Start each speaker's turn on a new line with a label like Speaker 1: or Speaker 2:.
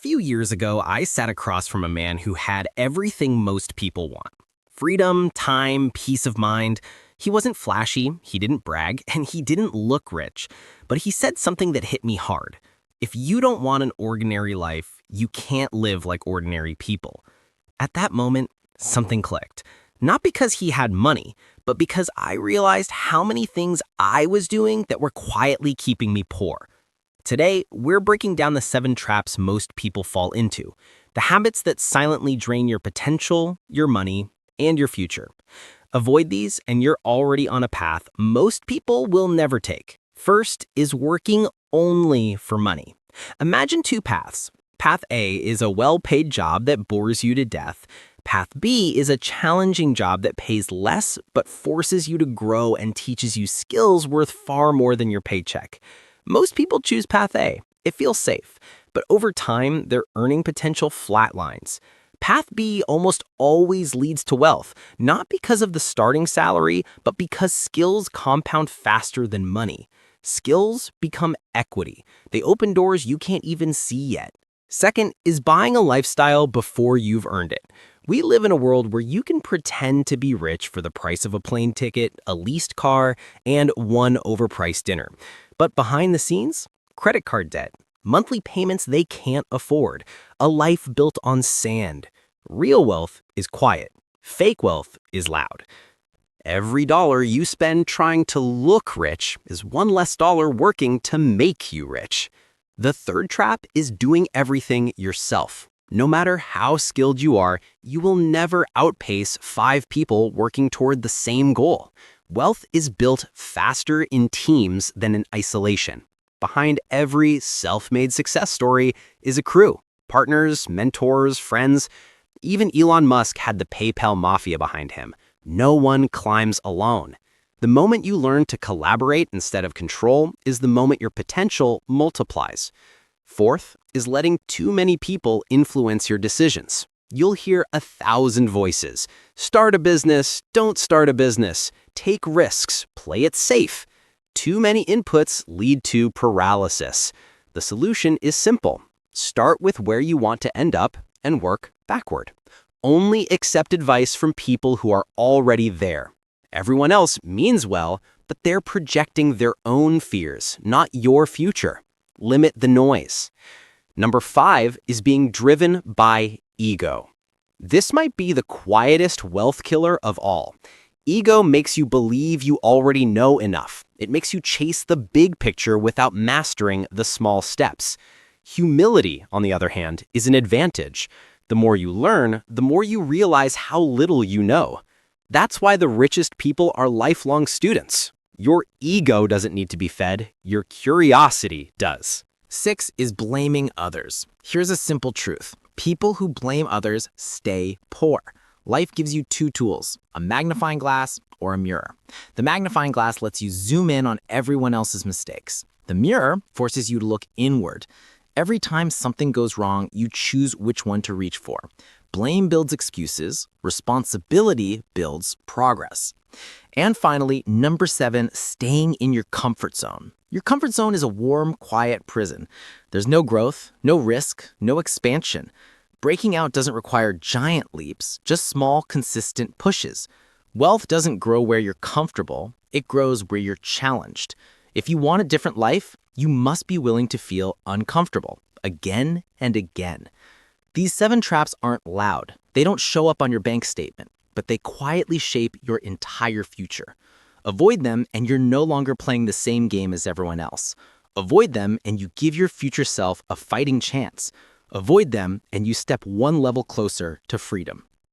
Speaker 1: few years ago, I sat across from a man who had everything most people want. Freedom, time, peace of mind. He wasn't flashy, he didn't brag, and he didn't look rich. But he said something that hit me hard. If you don't want an ordinary life, you can't live like ordinary people. At that moment, something clicked. Not because he had money, but because I realized how many things I was doing that were quietly keeping me poor. Today, we're breaking down the 7 traps most people fall into, the habits that silently drain your potential, your money, and your future. Avoid these, and you're already on a path most people will never take. First is working only for money. Imagine 2 paths. Path A is a well-paid job that bores you to death. Path B is a challenging job that pays less but forces you to grow and teaches you skills worth far more than your paycheck. Most people choose Path A. It feels safe, but over time, their earning potential flatlines. Path B almost always leads to wealth, not because of the starting salary, but because skills compound faster than money. Skills become equity. They open doors you can't even see yet. Second is buying a lifestyle before you've earned it. We live in a world where you can pretend to be rich for the price of a plane ticket, a leased car, and one overpriced dinner. But behind the scenes, credit card debt, monthly payments they can't afford, a life built on sand. Real wealth is quiet. Fake wealth is loud. Every dollar you spend trying to look rich is one less dollar working to make you rich. The third trap is doing everything yourself. No matter how skilled you are, you will never outpace 5 people working toward the same goal. Wealth is built faster in teams than in isolation. Behind every self-made success story is a crew, partners, mentors, friends. Even Elon Musk had the PayPal mafia behind him. No one climbs alone. The moment you learn to collaborate instead of control is the moment your potential multiplies. Fourth is letting too many people influence your decisions. You'll hear 1,000 voices. Start a business, don't start a business. Take risks, play it safe. Too many inputs lead to paralysis. The solution is simple. Start with where you want to end up and work backward. Only accept advice from people who are already there. Everyone else means well, but they're projecting their own fears, not your future. Limit the noise. Number 5 is being driven by ego. This might be the quietest wealth killer of all. Ego makes you believe you already know enough. It makes you chase the big picture without mastering the small steps. Humility, on the other hand, is an advantage. The more you learn, the more you realize how little you know. That's why the richest people are lifelong students. Your ego doesn't need to be fed, your curiosity does. 6 is blaming others. Here's a simple truth. People who blame others stay poor. Life gives you 2 tools, a magnifying glass or a mirror. The magnifying glass lets you zoom in on everyone else's mistakes. The mirror forces you to look inward. Every time something goes wrong, you choose which one to reach for. Blame builds excuses, responsibility builds progress. And finally, number 7, staying in your comfort zone. Your comfort zone is a warm, quiet prison. There's no growth, no risk, no expansion. Breaking out doesn't require giant leaps, just small, consistent pushes. Wealth doesn't grow where you're comfortable, it grows where you're challenged. If you want a different life, you must be willing to feel uncomfortable, again and again. These 7 traps aren't loud. They don't show up on your bank statement, but they quietly shape your entire future. Avoid them and you're no longer playing the same game as everyone else. Avoid them and you give your future self a fighting chance. Avoid them and you step one level closer to freedom.